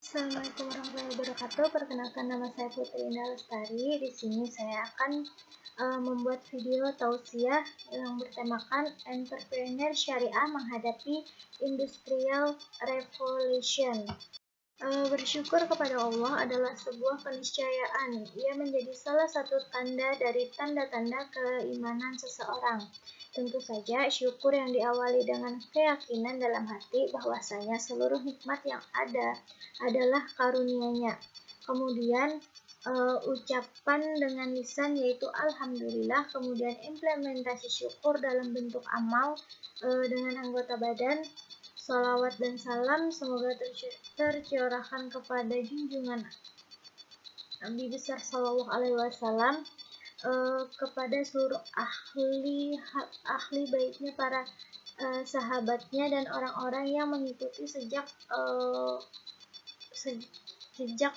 Assalamualaikum warahmatullahi wabarakatuh. Perkenalkan, nama saya Putri Indah Lestari. Di sini saya akan membuat video tausiah yang bertemakan Entrepreneur Syariah Menghadapi Industrial Revolution. Bersyukur kepada Allah adalah sebuah keniscayaan. Ia menjadi salah satu tanda dari tanda-tanda keimanan seseorang. Tentu saja syukur yang diawali dengan keyakinan dalam hati bahwasanya seluruh nikmat yang ada adalah karunia-Nya. Kemudian ucapan dengan lisan yaitu alhamdulillah, kemudian implementasi syukur dalam bentuk amal dengan anggota badan. Salawat dan salam semoga tercurahkan kepada junjungan Nabi besar Shallallahu Alaihi Wasallam, kepada seluruh ahli baitnya, para sahabatnya, dan orang-orang yang mengikuti sejak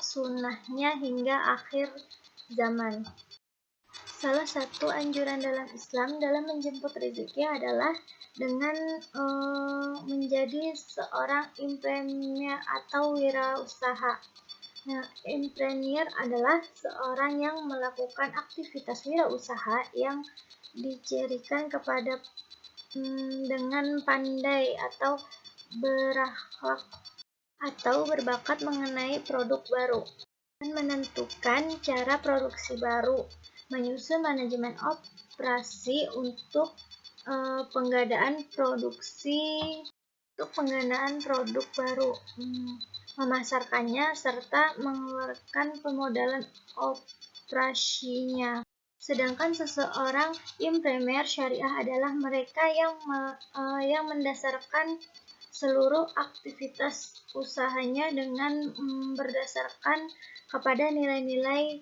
sunnahnya hingga akhir zaman. Salah satu anjuran dalam Islam dalam menjemput rezeki adalah dengan menjadi seorang entrepreneur atau wirausaha. Nah, entrepreneur adalah seorang yang melakukan aktivitas wirausaha yang dicirikan kepada dengan pandai atau berakhlak atau berbakat mengenai produk baru, dan menentukan cara produksi baru, menyusun manajemen operasi untuk pengadaan produk baru, memasarkannya, serta mengeluarkan pemodalan operasinya. Sedangkan seseorang entrepreneur syariah adalah mereka yang mendasarkan seluruh aktivitas usahanya dengan berdasarkan kepada nilai-nilai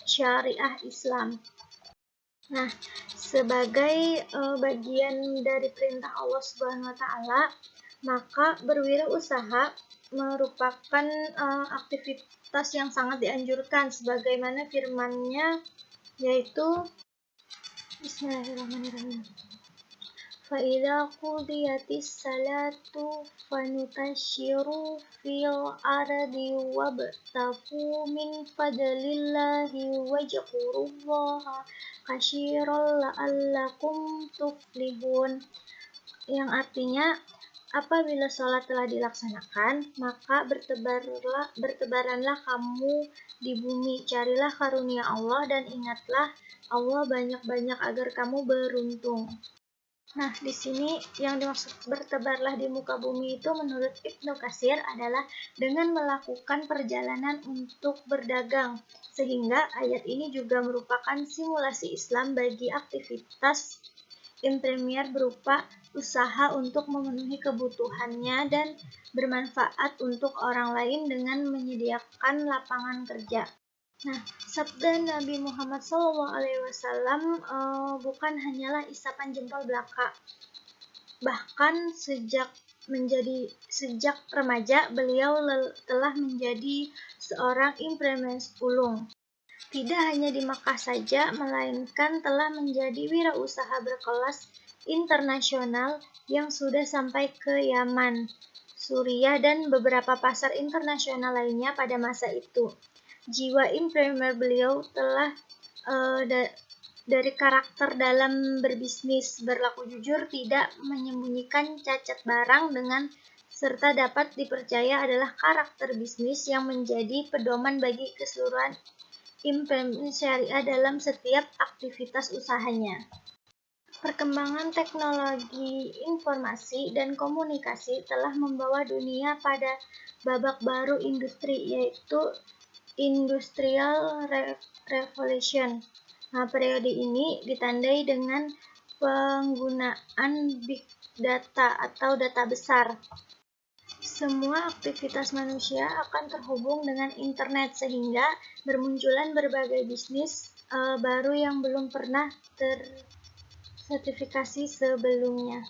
syariah Islam. Nah, sebagai bagian dari perintah Allah Subhanahu wa Ta'ala, maka berwirausaha merupakan aktivitas yang sangat dianjurkan, sebagaimana firman-Nya, yaitu Bismillahirrahmanirrahim. فَإِذَا قُضِيَتِ الصَّلَاةُ فَانْتَشِرُوا فِي الْأَرْضِ وَابْتَغُوا مِنْ فَضْلِ اللَّهِ وَاذْكُرُوا اللَّهَ كَثِيرًا لَعَلَّكُمْ تُفْلِحُونَ, yang artinya, apabila sholat telah dilaksanakan, maka bertebaranlah kamu di bumi, carilah karunia Allah, dan ingatlah Allah banyak-banyak agar kamu beruntung. Nah, di sini yang dimaksud bertebarlah di muka bumi itu menurut Ibnu Katsir adalah dengan melakukan perjalanan untuk berdagang, sehingga ayat ini juga merupakan simulasi Islam bagi aktivitas entrepreneur berupa usaha untuk memenuhi kebutuhannya dan bermanfaat untuk orang lain dengan menyediakan lapangan kerja. Nah, sabda Nabi Muhammad SAW bukan hanyalah isapan jempol belaka. Bahkan sejak remaja, beliau telah menjadi seorang entrepreneur sulung. Tidak hanya di Makkah saja, melainkan telah menjadi wirausaha berkelas internasional yang sudah sampai ke Yaman, Suriah, dan beberapa pasar internasional lainnya pada masa itu. Jiwa entrepreneur beliau telah dari karakter dalam berbisnis, berlaku jujur, tidak menyembunyikan cacat barang, dengan serta dapat dipercaya adalah karakter bisnis yang menjadi pedoman bagi keseluruhan entrepreneur syariah dalam setiap aktivitas usahanya. Perkembangan teknologi informasi dan komunikasi telah membawa dunia pada babak baru industri, yaitu Industrial Revolution. Nah, periode ini ditandai dengan penggunaan big data atau data besar. Semua aktivitas manusia akan terhubung dengan internet, sehingga bermunculan berbagai bisnis baru yang belum pernah tersertifikasi sebelumnya.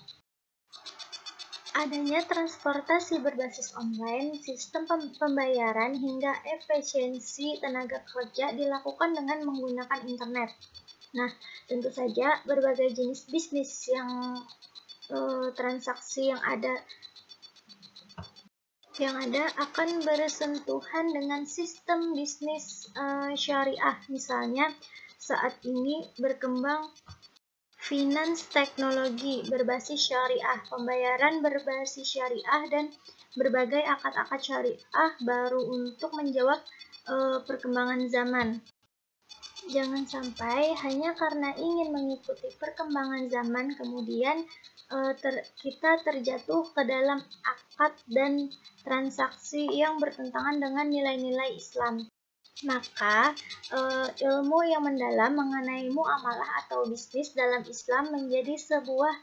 Adanya transportasi berbasis online, sistem pembayaran, hingga efisiensi tenaga kerja dilakukan dengan menggunakan internet. Nah, tentu saja berbagai jenis bisnis yang transaksi yang ada yang ada akan bersentuhan dengan sistem bisnis syariah. Misalnya, saat ini berkembang finance teknologi berbasis syariah, pembayaran berbasis syariah, dan berbagai akad-akad syariah baru untuk menjawab perkembangan zaman. Jangan sampai hanya karena ingin mengikuti perkembangan zaman, kemudian kita terjatuh ke dalam akad dan transaksi yang bertentangan dengan nilai-nilai Islam. Maka, ilmu yang mendalam mengenai muamalah atau bisnis dalam Islam menjadi sebuah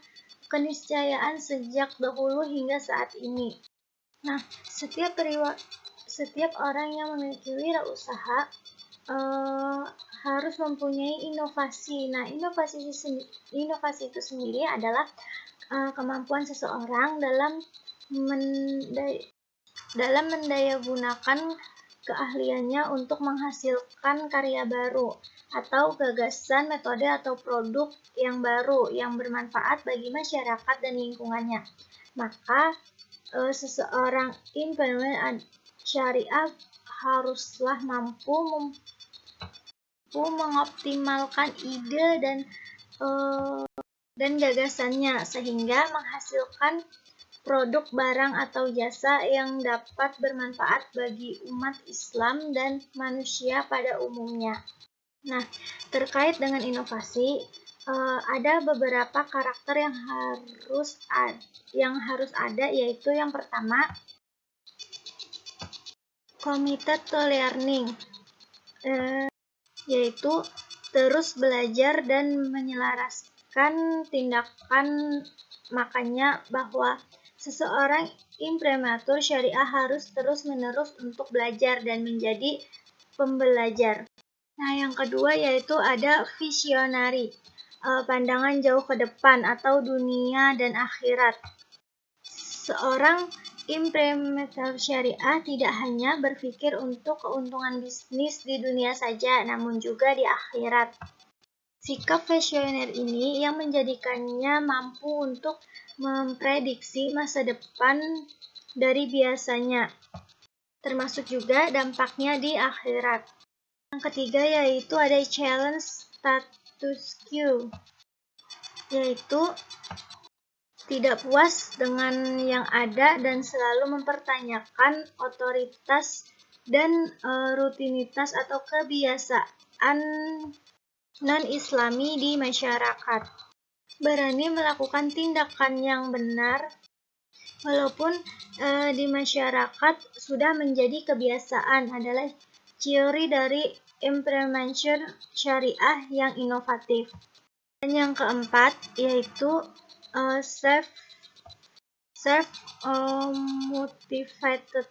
keniscayaan sejak dahulu hingga saat ini. Nah, setiap orang yang memiliki wirausaha harus mempunyai inovasi. Nah, inovasi itu sendiri adalah kemampuan seseorang dalam mendayagunakan keahliannya untuk menghasilkan karya baru atau gagasan, metode, atau produk yang baru yang bermanfaat bagi masyarakat dan lingkungannya. Maka, seseorang entrepreneur syariah haruslah mampu mengoptimalkan ide dan gagasannya sehingga menghasilkan produk, barang, atau jasa yang dapat bermanfaat bagi umat Islam dan manusia pada umumnya. Nah, terkait dengan inovasi, ada beberapa karakter yang harus ada, yaitu yang pertama, committed to learning, yaitu terus belajar dan menyelaraskan tindakan. Makanya bahwa seseorang imprimatur syariah harus terus-menerus untuk belajar dan menjadi pembelajar. Nah, yang kedua yaitu ada visionary, pandangan jauh ke depan atau dunia dan akhirat. Seorang imprimatur syariah tidak hanya berpikir untuk keuntungan bisnis di dunia saja, namun juga di akhirat. Sikap visioner ini yang menjadikannya mampu untuk memprediksi masa depan dari biasanya, termasuk juga dampaknya di akhirat. Yang ketiga yaitu ada challenge status quo, yaitu tidak puas dengan yang ada dan selalu mempertanyakan otoritas dan rutinitas atau kebiasaan non-Islami di masyarakat. Berani melakukan tindakan yang benar walaupun di masyarakat sudah menjadi kebiasaan adalah ciri dari implementation syariah yang inovatif. Dan yang keempat yaitu self-motivated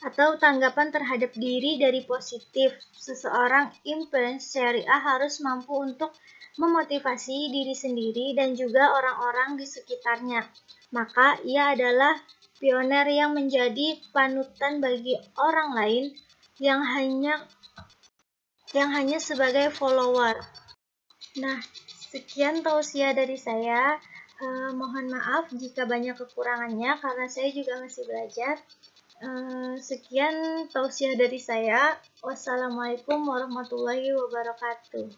atau tanggapan terhadap diri dari positif. Seseorang influencer syariah harus mampu untuk memotivasi diri sendiri dan juga orang-orang di sekitarnya. Maka ia adalah pioner yang menjadi panutan bagi orang lain yang hanya sebagai follower. Nah, sekian tausiah dari saya. Mohon maaf jika banyak kekurangannya karena saya juga masih belajar. Sekian tausiah dari saya. Wassalamualaikum warahmatullahi wabarakatuh.